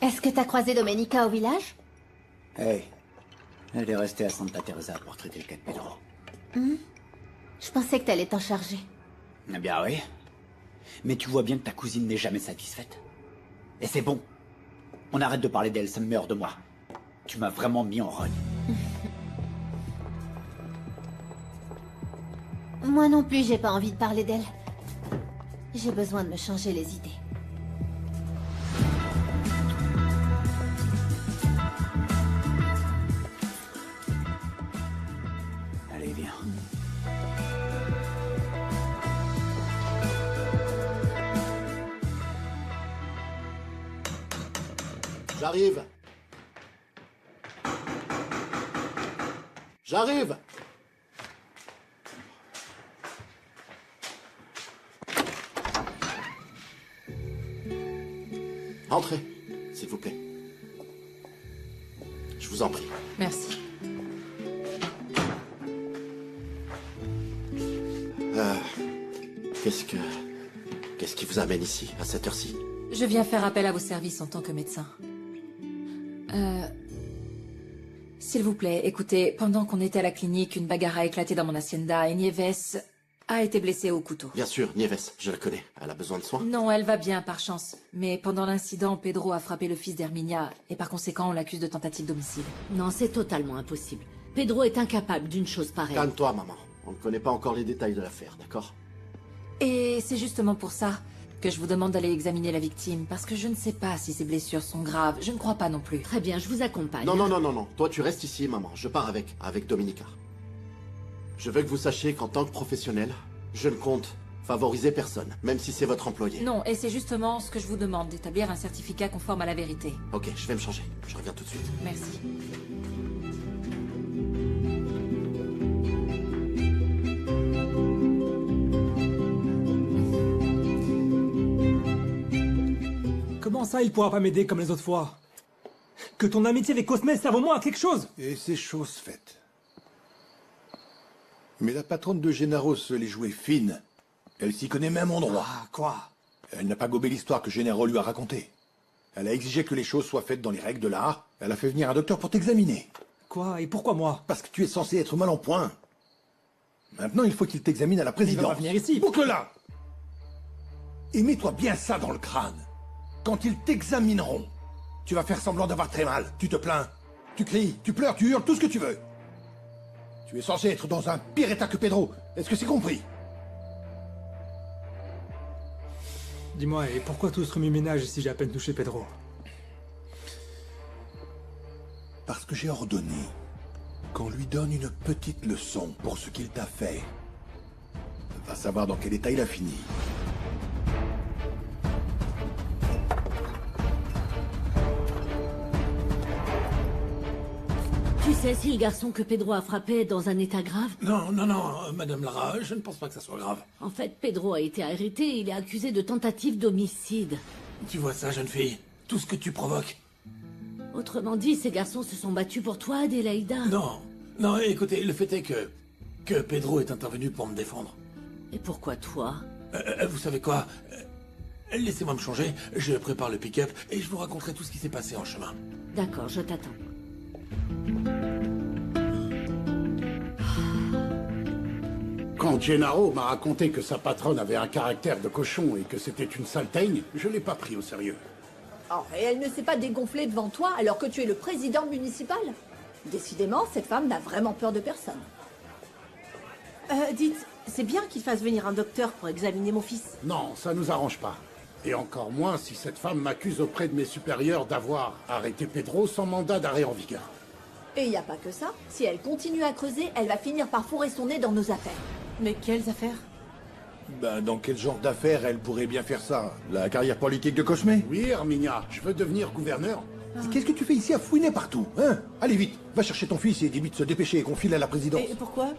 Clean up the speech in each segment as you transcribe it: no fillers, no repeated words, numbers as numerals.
Est-ce que t'as croisé Domenica au village? Hey, elle est restée à Santa Teresa pour traiter le cas de Pedro. Je pensais que t'allais t'en charger. Eh bien oui. Mais tu vois bien que ta cousine n'est jamais satisfaite. Et c'est bon. On arrête de parler d'elle, ça me meurt de moi. Tu m'as vraiment mis en rogne. Moi non plus, j'ai pas envie de parler d'elle. J'ai besoin de me changer les idées. Allez, viens. J'arrive. J'arrive. Entrez, s'il vous plaît. Je vous en prie. Merci. Qu'est-ce qui vous amène ici, à cette heure-ci? Je viens faire appel à vos services en tant que médecin. S'il vous plaît, écoutez, pendant qu'on était à la clinique, une bagarre a éclaté dans mon hacienda et Nieves a été blessée au couteau. Bien sûr, Nieves, je la connais. Elle a besoin de soins? Non, elle va bien, par chance. Mais pendant l'incident, Pedro a frappé le fils d'Herminia, et par conséquent, on l'accuse de tentative d'homicide. Non, c'est totalement impossible. Pedro est incapable d'une chose pareille. Calme-toi, maman. On ne connaît pas encore les détails de l'affaire, d'accord? Et c'est justement pour ça que je vous demande d'aller examiner la victime, parce que je ne sais pas si ses blessures sont graves. Je ne crois pas non plus. Très bien, je vous accompagne. Non. Toi, tu restes ici, maman. Je pars avec Domenica. Je veux que vous sachiez qu'en tant que professionnel, je ne compte favoriser personne, même si c'est votre employé. Non, et c'est justement ce que je vous demande, d'établir un certificat conforme à la vérité. Ok, je vais me changer. Je reviens tout de suite. Merci. Comment ça, il pourra pas m'aider comme les autres fois? Que ton amitié avec Cosme serve au moins à quelque chose! Et c'est chose faite. Mais la patronne de Gennaro se l'est jouée fine. Elle s'y connaît même en droit. Ah, quoi? Elle n'a pas gobé l'histoire que Gennaro lui a racontée. Elle a exigé que les choses soient faites dans les règles de l'art. Elle a fait venir un docteur pour t'examiner. Quoi? Et pourquoi moi? Parce que tu es censé être mal en point. Maintenant, il faut qu'il t'examine à la présidence. Il va pas venir ici. Boucle-la! Et mets-toi bien ça dans le crâne. Quand ils t'examineront, tu vas faire semblant d'avoir très mal. Tu te plains, tu cries, tu pleures, tu hurles, tout ce que tu veux. Tu es censé être dans un pire état que Pedro. Est-ce que c'est compris? Dis-moi, et pourquoi tout ce remue-ménage si j'ai à peine touché Pedro? Parce que j'ai ordonné qu'on lui donne une petite leçon pour ce qu'il t'a fait. Va savoir dans quel état il a fini. Tu sais si le garçon que Pedro a frappé est dans un état grave? Non, Madame Lara, je ne pense pas que ça soit grave. En fait, Pedro a été arrêté, il est accusé de tentative d'homicide. Tu vois ça, jeune fille? Tout ce que tu provoques. Autrement dit, ces garçons se sont battus pour toi, Adélaïda. Non, écoutez, le fait est que Pedro est intervenu pour me défendre. Et pourquoi toi? Vous savez quoi? Laissez-moi me changer, je prépare le pick-up et je vous raconterai tout ce qui s'est passé en chemin. D'accord, je t'attends. Quand Gennaro m'a raconté que sa patronne avait un caractère de cochon et que c'était une sale teigne, je l'ai pas pris au sérieux. Oh, et elle ne s'est pas dégonflée devant toi alors que tu es le président municipal. Décidément, cette femme n'a vraiment peur de personne. Dites, c'est bien qu'il fasse venir un docteur pour examiner mon fils. Non, ça nous arrange pas. Et encore moins si cette femme m'accuse auprès de mes supérieurs d'avoir arrêté Pedro sans mandat d'arrêt en vigueur. Et il n'y a pas que ça. Si elle continue à creuser, elle va finir par fourrer son nez dans nos affaires. Mais quelles affaires? Ben, dans quel genre d'affaires elle pourrait bien faire ça? La carrière politique de Cosme? Oui, Herminia, je veux devenir gouverneur. Qu'est-ce que tu fais ici à fouiner partout, hein? Allez vite, va chercher ton fils et dis-lui de se dépêcher et qu'on file à la présidence. Et pourquoi?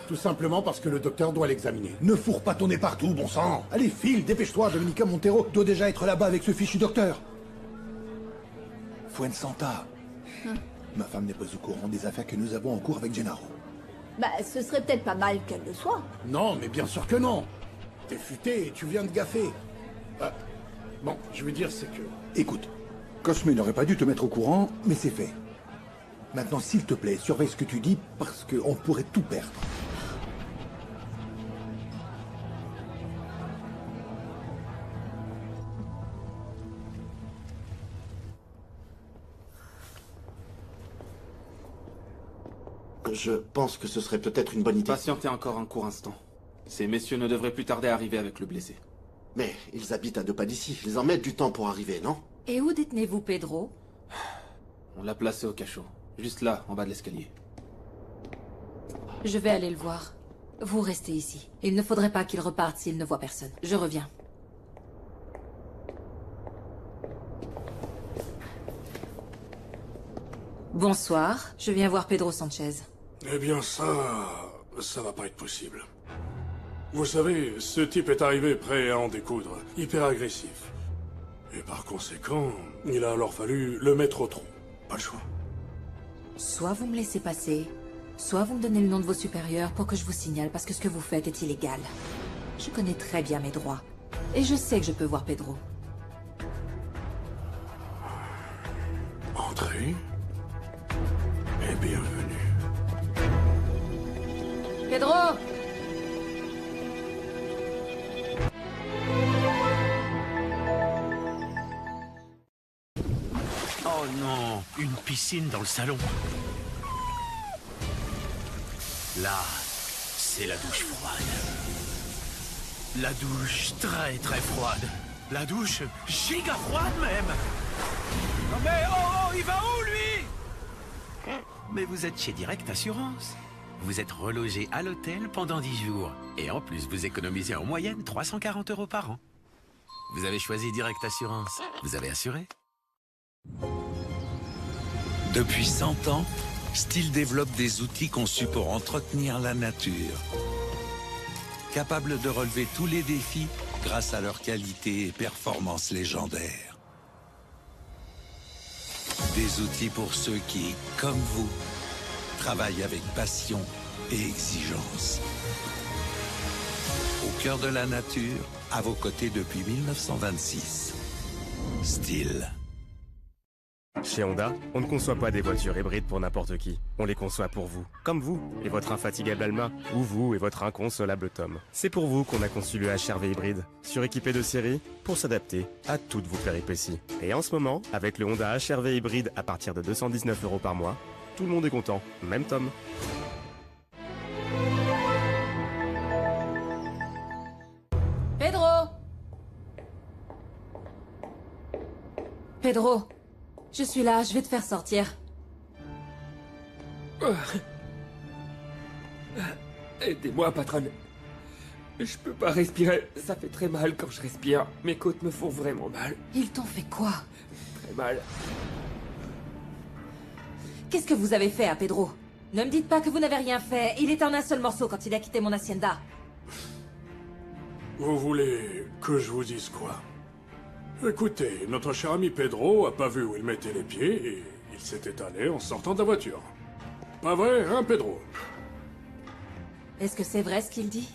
Tout simplement parce que le docteur doit l'examiner. Ne fourre pas ton nez partout, bon sang. Allez, file, dépêche-toi, Domenica Montero doit déjà être là-bas avec ce fichu docteur. Fuensanta. Ma femme n'est pas au courant des affaires que nous avons en cours avec Gennaro. Bah, ce serait peut-être pas mal qu'elle le soit. Non, mais bien sûr que non. T'es futé et tu viens de gaffer. Bon, je veux dire, c'est que... Écoute, Cosme n'aurait pas dû te mettre au courant, mais c'est fait. Maintenant, s'il te plaît, surveille ce que tu dis, parce qu'on pourrait tout perdre. Je pense que ce serait peut-être une bonne idée. Patientez encore un court instant. Ces messieurs ne devraient plus tarder à arriver avec le blessé. Mais ils habitent à 2 pas d'ici. Ils en mettent du temps pour arriver, non? Et où détenez-vous Pedro? On l'a placé au cachot. Juste là, en bas de l'escalier. Je vais aller le voir. Vous restez ici. Il ne faudrait pas qu'il reparte s'il ne voit personne. Je reviens. Bonsoir, je viens voir Pedro Sanchez. Eh bien ça va pas être possible. Vous savez, ce type est arrivé prêt à en découdre, hyper agressif. Et par conséquent, il a alors fallu le mettre au trou. Pas le choix. Soit vous me laissez passer, soit vous me donnez le nom de vos supérieurs pour que je vous signale, parce que ce que vous faites est illégal. Je connais très bien mes droits. Et je sais que je peux voir Pedro. Entrez. Et bienvenue. Pedro! Oh non, une piscine dans le salon. Là, c'est la douche froide. La douche très très froide. La douche giga froide même. Non mais oh, il va où lui? Mais vous êtes chez Direct Assurance. Vous êtes relogé à l'hôtel pendant 10 jours. Et en plus, vous économisez en moyenne 340 € par an. Vous avez choisi Direct Assurance. Vous avez assuré? Depuis 100 ans, Stihl développe des outils conçus pour entretenir la nature. Capables de relever tous les défis grâce à leur qualité et performance légendaires. Des outils pour ceux qui, comme vous, travaillent avec passion et exigence. Au cœur de la nature, à vos côtés depuis 1926. Stihl. Chez Honda, on ne conçoit pas des voitures hybrides pour n'importe qui. On les conçoit pour vous, comme vous et votre infatigable Alma, ou vous et votre inconsolable Tom. C'est pour vous qu'on a conçu le HR-V hybride, suréquipé de série pour s'adapter à toutes vos péripéties. Et en ce moment, avec le Honda HR-V hybride à partir de 219 € par mois, tout le monde est content, même Tom. Pedro! Pedro! Je suis là, je vais te faire sortir. Aidez-moi, patronne. Je peux pas respirer. Ça fait très mal quand je respire. Mes côtes me font vraiment mal. Ils t'ont fait quoi? Très mal. Qu'est-ce que vous avez fait à Pedro? Ne me dites pas que vous n'avez rien fait. Il est en un seul morceau quand il a quitté mon hacienda. Vous voulez que je vous dise quoi? Écoutez, notre cher ami Pedro a pas vu où il mettait les pieds et il s'est étalé en sortant de la voiture. Pas vrai, hein, Pedro? Est-ce que c'est vrai ce qu'il dit?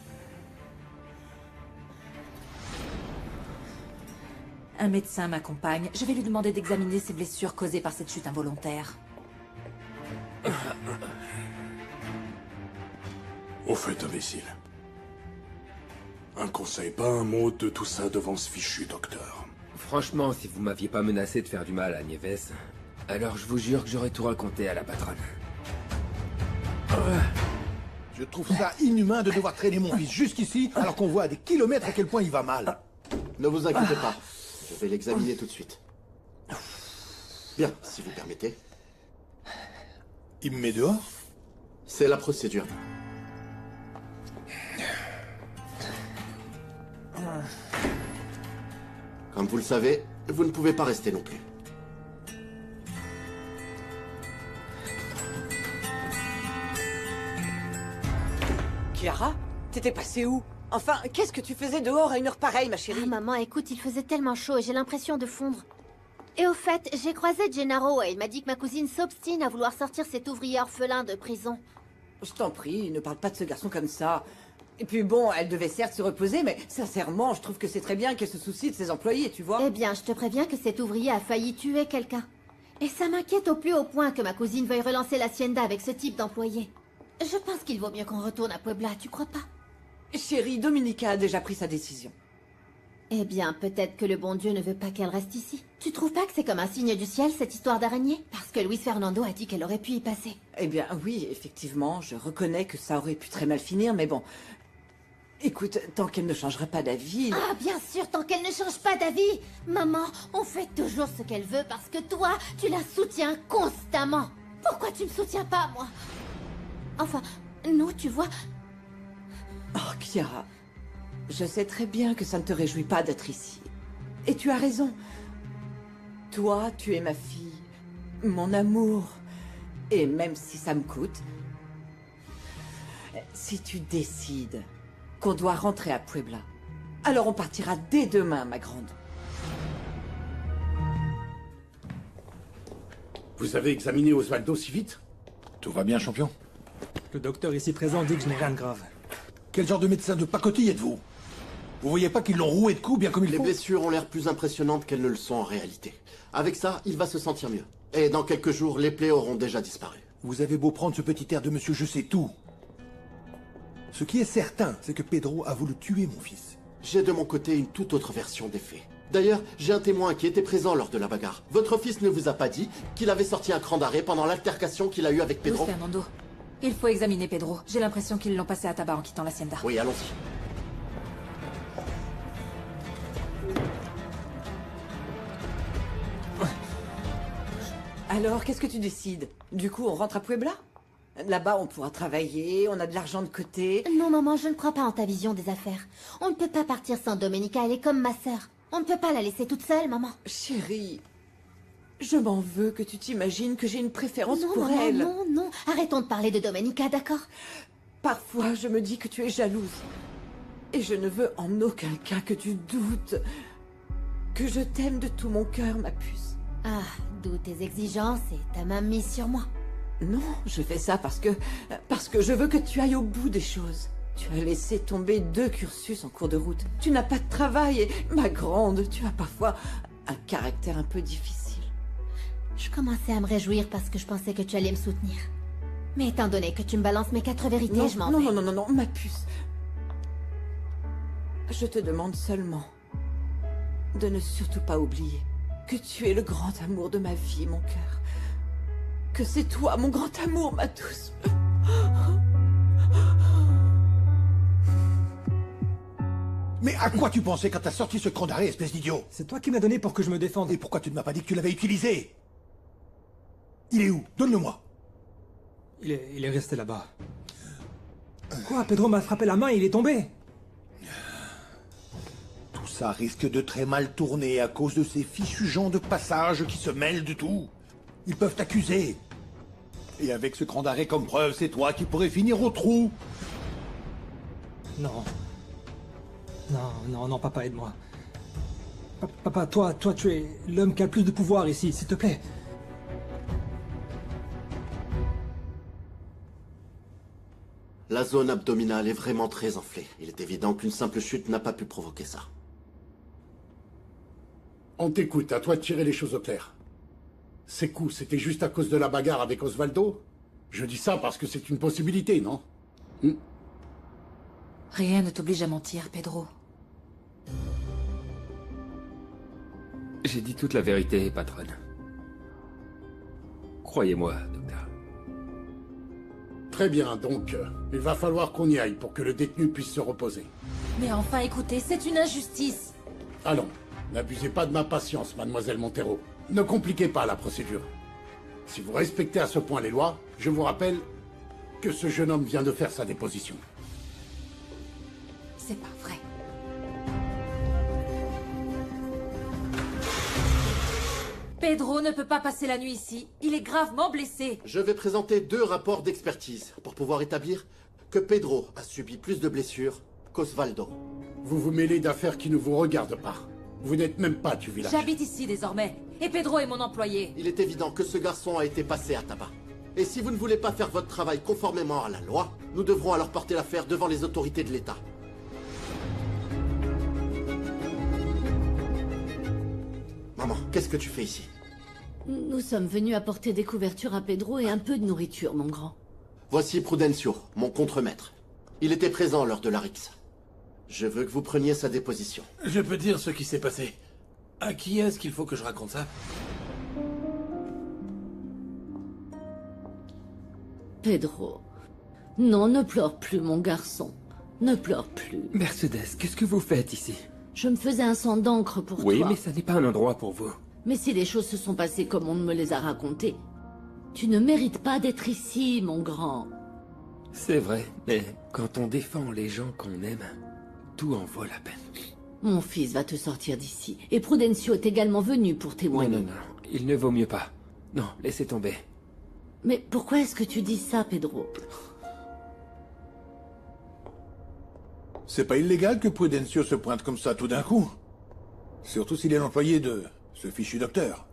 Un médecin m'accompagne. Je vais lui demander d'examiner ses blessures causées par cette chute involontaire. Au fait, imbécile. Un conseil, pas un mot de tout ça devant ce fichu docteur. Franchement, si vous m'aviez pas menacé de faire du mal à Nieves, alors je vous jure que j'aurais tout raconté à la patronne. Je trouve ça inhumain de devoir traîner mon fils jusqu'ici, alors qu'on voit à des kilomètres à quel point il va mal. Ne vous inquiétez pas. Je vais l'examiner tout de suite. Bien, si vous permettez. Il me met dehors? C'est la procédure. Comme vous le savez, vous ne pouvez pas rester non plus. Chiara, t'étais passée où? Enfin, qu'est-ce que tu faisais dehors à une heure pareille, ma chérie? Ah, maman, écoute, il faisait tellement chaud et j'ai l'impression de fondre. Et au fait, j'ai croisé Gennaro et il m'a dit que ma cousine s'obstine à vouloir sortir cet ouvrier orphelin de prison. Je t'en prie, ne parle pas de ce garçon comme ça. Et puis bon, elle devait certes se reposer, mais sincèrement, je trouve que c'est très bien qu'elle se soucie de ses employés, tu vois. Eh bien, je te préviens que cet ouvrier a failli tuer quelqu'un. Et ça m'inquiète au plus haut point que ma cousine veuille relancer l'hacienda avec ce type d'employé. Je pense qu'il vaut mieux qu'on retourne à Puebla, tu crois pas? Chérie, Dominica a déjà pris sa décision. Eh bien, peut-être que le bon Dieu ne veut pas qu'elle reste ici. Tu trouves pas que c'est comme un signe du ciel, cette histoire d'araignée? Parce que Luis Fernando a dit qu'elle aurait pu y passer. Eh bien, oui, effectivement, je reconnais que ça aurait pu très mal finir, mais bon... Écoute, tant qu'elle ne changera pas d'avis... Ah, bien sûr, tant qu'elle ne change pas d'avis. Maman, on fait toujours ce qu'elle veut parce que toi, tu la soutiens constamment. Pourquoi tu me soutiens pas, moi? Enfin, nous, tu vois... Oh, Chiara, je sais très bien que ça ne te réjouit pas d'être ici. Et tu as raison. Toi, tu es ma fille, mon amour. Et même si ça me coûte, si tu décides qu'on doit rentrer à Puebla, alors on partira dès demain, ma grande. Vous avez examiné Osvaldo si vite? Tout va bien, champion? Le docteur ici présent dit que je n'ai rien de grave. Quel genre de médecin de pacotille êtes-vous? Vous voyez pas qu'ils l'ont roué de coups bien comme il faut? Les blessures ont l'air plus impressionnantes qu'elles ne le sont en réalité. Avec ça, il va se sentir mieux. Et dans quelques jours, les plaies auront déjà disparu. Vous avez beau prendre ce petit air de monsieur je sais tout. Ce qui est certain, c'est que Pedro a voulu tuer mon fils. J'ai de mon côté une toute autre version des faits. D'ailleurs, j'ai un témoin qui était présent lors de la bagarre. Votre fils ne vous a pas dit qu'il avait sorti un cran d'arrêt pendant l'altercation qu'il a eue avec Pedro? Luis Fernando, il faut examiner Pedro. J'ai l'impression qu'ils l'ont passé à tabac en quittant l'hacienda. Oui, allons-y. Alors, qu'est-ce que tu décides? Du coup, on rentre à Puebla? Là-bas, on pourra travailler, on a de l'argent de côté. Non, maman, je ne crois pas en ta vision des affaires. On ne peut pas partir sans Domenica, elle est comme ma sœur. On ne peut pas la laisser toute seule, maman. Chérie, je m'en veux que tu t'imagines que j'ai une préférence Non, pour maman, elle. non, non. Arrêtons de parler de Domenica, d'accord? Parfois, je me dis que tu es jalouse. Et je ne veux en aucun cas que tu doutes. Que je t'aime de tout mon cœur, ma puce. Ah, d'où tes exigences et ta main mise sur moi. Non, je fais ça parce que je veux que tu ailles au bout des choses. Tu as laissé tomber 2 cursus en cours de route. Tu n'as pas de travail et, ma grande, tu as parfois un caractère un peu difficile. Je commençais à me réjouir parce que je pensais que tu allais me soutenir. Mais étant donné que tu me balances mes 4 vérités, Non, je m'en non, vais. non, ma puce. Je te demande seulement de ne surtout pas oublier que tu es le grand amour de ma vie, mon cœur. Que c'est toi, mon grand amour, ma douce. Mais à quoi tu pensais quand t'as sorti ce cran d'arrêt, espèce d'idiot? C'est toi qui me l'as donné pour que je me défende. Et pourquoi tu ne m'as pas dit que tu l'avais utilisé? Il est où? Donne-le-moi. Il est resté là-bas. Quoi? Pedro m'a frappé la main et il est tombé. Tout ça risque de très mal tourner à cause de ces fichus gens de passage qui se mêlent de tout. Ils peuvent t'accuser. Et avec ce cran d'arrêt comme preuve, c'est toi qui pourrais finir au trou. Non. Non, papa, aide-moi. Papa, toi, tu es l'homme qui a le plus de pouvoir ici, s'il te plaît. La zone abdominale est vraiment très enflée. Il est évident qu'une simple chute n'a pas pu provoquer ça. On t'écoute, à toi de tirer les choses au clair. Ces coups, c'était juste à cause de la bagarre avec Osvaldo? Je dis ça parce que c'est une possibilité, non? Rien ne t'oblige à mentir, Pedro. J'ai dit toute la vérité, patronne. Croyez-moi, docteur. Très bien, donc, il va falloir qu'on y aille pour que le détenu puisse se reposer. Mais enfin, écoutez, c'est une injustice. Allons, n'abusez pas de ma patience, mademoiselle Montero. Ne compliquez pas la procédure. Si vous respectez à ce point les lois, je vous rappelle que ce jeune homme vient de faire sa déposition. C'est pas vrai. Pedro ne peut pas passer la nuit ici. Il est gravement blessé. Je vais présenter 2 rapports d'expertise pour pouvoir établir que Pedro a subi plus de blessures qu'Osvaldo. Vous vous mêlez d'affaires qui ne vous regardent pas. Vous n'êtes même pas du village. J'habite ici désormais. Et Pedro est mon employé. Il est évident que ce garçon a été passé à tabac. Et si vous ne voulez pas faire votre travail conformément à la loi, nous devrons alors porter l'affaire devant les autorités de l'État. Maman, qu'est-ce que tu fais ici? Nous sommes venus apporter des couvertures à Pedro et un peu de nourriture, mon grand. Voici Prudencio, mon contremaître. Il était présent lors de la rixe. Je veux que vous preniez sa déposition. Je peux dire ce qui s'est passé. À qui est-ce qu'il faut que je raconte ça? Pedro. Non, ne pleure plus, mon garçon. Ne pleure plus. Mercedes, qu'est-ce que vous faites ici? Je me faisais un sang d'encre pour toi. Oui, mais ça n'est pas un endroit pour vous. Mais si les choses se sont passées comme on me les a racontées, tu ne mérites pas d'être ici, mon grand. C'est vrai, mais quand on défend les gens qu'on aime, tout en vaut la peine. Mon fils va te sortir d'ici. Et Prudencio est également venu pour témoigner. Non, non, non, il ne vaut mieux pas. Non, laissez tomber. Mais pourquoi est-ce que tu dis ça, Pedro? C'est pas illégal que Prudencio se pointe comme ça tout d'un coup. Surtout s'il est l'employé de ce fichu docteur.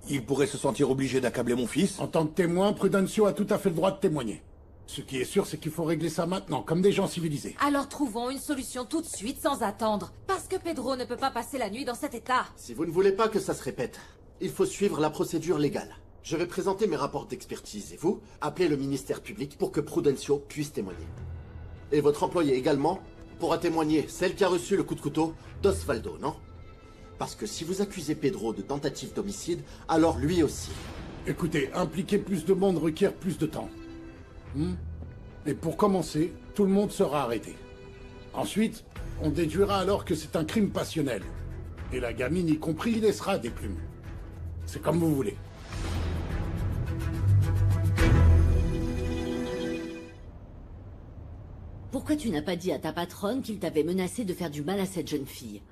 Il pourrait se sentir obligé d'accabler mon fils. En tant que témoin, Prudencio a tout à fait le droit de témoigner. Ce qui est sûr, c'est qu'il faut régler ça maintenant, comme des gens civilisés. Alors trouvons une solution tout de suite, sans attendre. Parce que Pedro ne peut pas passer la nuit dans cet état. Si vous ne voulez pas que ça se répète, il faut suivre la procédure légale. Je vais présenter mes rapports d'expertise et vous, appelez le ministère public pour que Prudencio puisse témoigner. Et votre employé également pourra témoigner, celle qui a reçu le coup de couteau d'Osvaldo, non? Parce que si vous accusez Pedro de tentative d'homicide, alors lui aussi. Écoutez, impliquer plus de monde requiert plus de temps. Et pour commencer, tout le monde sera arrêté. Ensuite, on déduira alors que c'est un crime passionnel. Et la gamine y compris y laissera des plumes. C'est comme vous voulez. Pourquoi tu n'as pas dit à ta patronne qu'il t'avait menacé de faire du mal à cette jeune fille?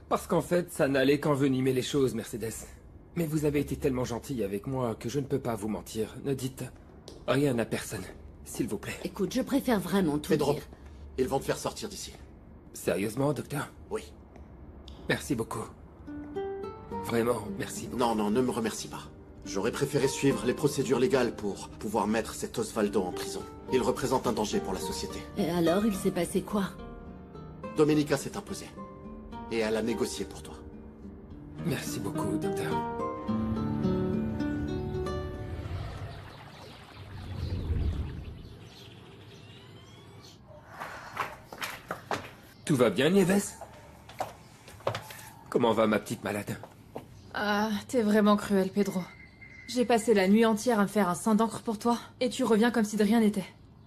Parce qu'en fait, ça n'allait qu'envenimer les choses, Mercedes. Mais vous avez été tellement gentille avec moi que je ne peux pas vous mentir. Ne dites rien à personne, s'il vous plaît. Écoute, je préfère vraiment tout Pedro, dire. ils vont te faire sortir d'ici. Sérieusement, docteur? Oui. Merci beaucoup. Vraiment, merci beaucoup. Non, non, ne me remercie pas. J'aurais préféré suivre les procédures légales pour pouvoir mettre cet Osvaldo en prison. Il représente un danger pour la société. Et alors, il s'est passé quoi? Domenica s'est imposée. Et elle a négocié pour toi. Merci beaucoup, docteur. Tout va bien, Nieves? Comment va ma petite malade? Ah, t'es vraiment cruel, Pedro. J'ai passé la nuit entière à me faire un sang d'encre pour toi, et tu reviens comme si de rien n'était.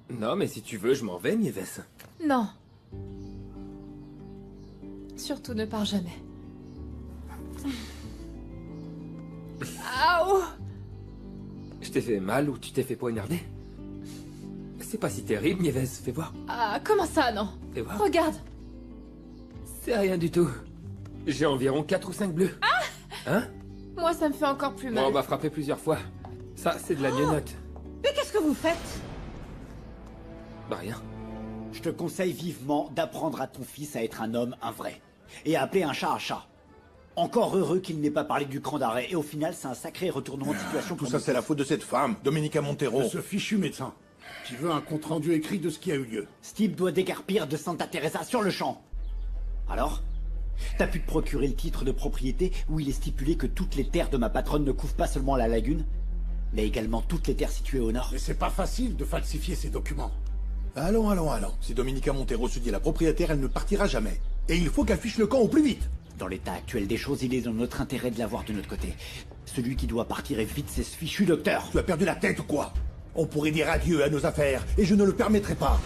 Non, mais si tu veux, je m'en vais, Nieves. Non. Surtout ne pars jamais. Aouh! Je t'ai fait mal ou tu t'es fait poignarder? C'est pas si terrible, Nieves, fais voir. Ah, comment ça, non? Fais voir. Regarde. C'est rien du tout. J'ai environ 4 ou 5 bleus. Ah! Hein? Moi, ça me fait encore plus mal. On m'a frappé plusieurs fois. Ça, c'est de la mionote. Mais qu'est-ce que vous faites? Bah rien. Je te conseille vivement d'apprendre à ton fils à être un homme, un vrai. Et à appeler un chat. Encore heureux qu'il n'ait pas parlé du cran d'arrêt. Et au final, c'est un sacré retournement de situation. Tout ça, c'est la faute de cette femme, Domenica Montero. De ce fichu médecin, qui veut un compte-rendu écrit de ce qui a eu lieu. Steve doit décarpir de Santa Teresa sur le champ. Alors? T'as pu te procurer le titre de propriété où il est stipulé que toutes les terres de ma patronne ne couvrent pas seulement la lagune, mais également toutes les terres situées au nord. Mais c'est pas facile de falsifier ces documents. Allons. Si Domenica Montero se dit la propriétaire, elle ne partira jamais. Et il faut qu'elle fiche le camp au plus vite. Dans l'état actuel des choses, il est dans notre intérêt de l'avoir de notre côté. Celui qui doit partir et vite, c'est ce fichu docteur. Tu as perdu la tête ou quoi? On pourrait dire adieu à nos affaires, et je ne le permettrai pas.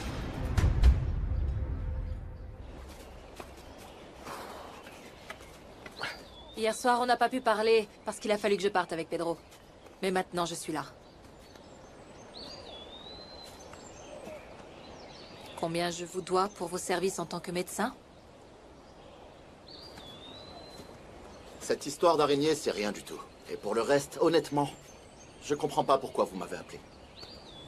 Hier soir, on n'a pas pu parler parce qu'il a fallu que je parte avec Pedro. Mais maintenant, je suis là. Combien je vous dois pour vos services en tant que médecin? Cette histoire d'araignée, c'est rien du tout. Et pour le reste, honnêtement, je comprends pas pourquoi vous m'avez appelé.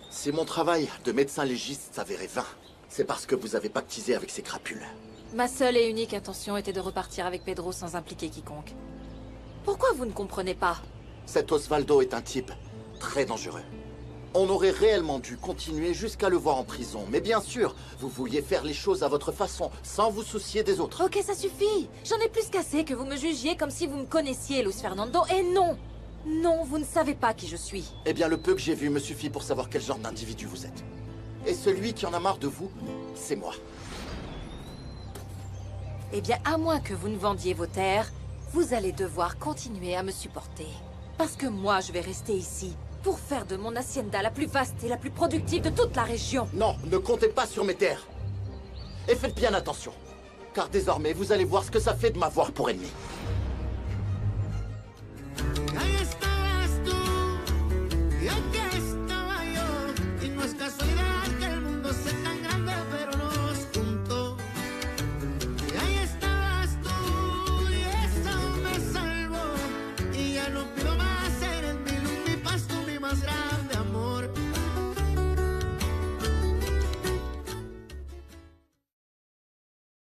Si mon travail de médecin légiste s'avérait vain, c'est parce que vous avez pactisé avec ces crapules. Ma seule et unique intention était de repartir avec Pedro sans impliquer quiconque. Pourquoi vous ne comprenez pas? Cet Osvaldo est un type très dangereux. On aurait réellement dû continuer jusqu'à le voir en prison. Mais bien sûr, vous vouliez faire les choses à votre façon, sans vous soucier des autres. Ok, ça suffit. J'en ai plus qu'assez que vous me jugiez comme si vous me connaissiez, Luis Fernando. Et non, non, vous ne savez pas qui je suis. Eh bien, le peu que j'ai vu me suffit pour savoir quel genre d'individu vous êtes. Et celui qui en a marre de vous, c'est moi. Eh bien, à moins que vous ne vendiez vos terres, vous allez devoir continuer à me supporter. Parce que moi, je vais rester ici pour faire de mon hacienda la plus vaste et la plus productive de toute la région. Non, ne comptez pas sur mes terres. Et faites bien attention. Car désormais, vous allez voir ce que ça fait de m'avoir pour ennemi.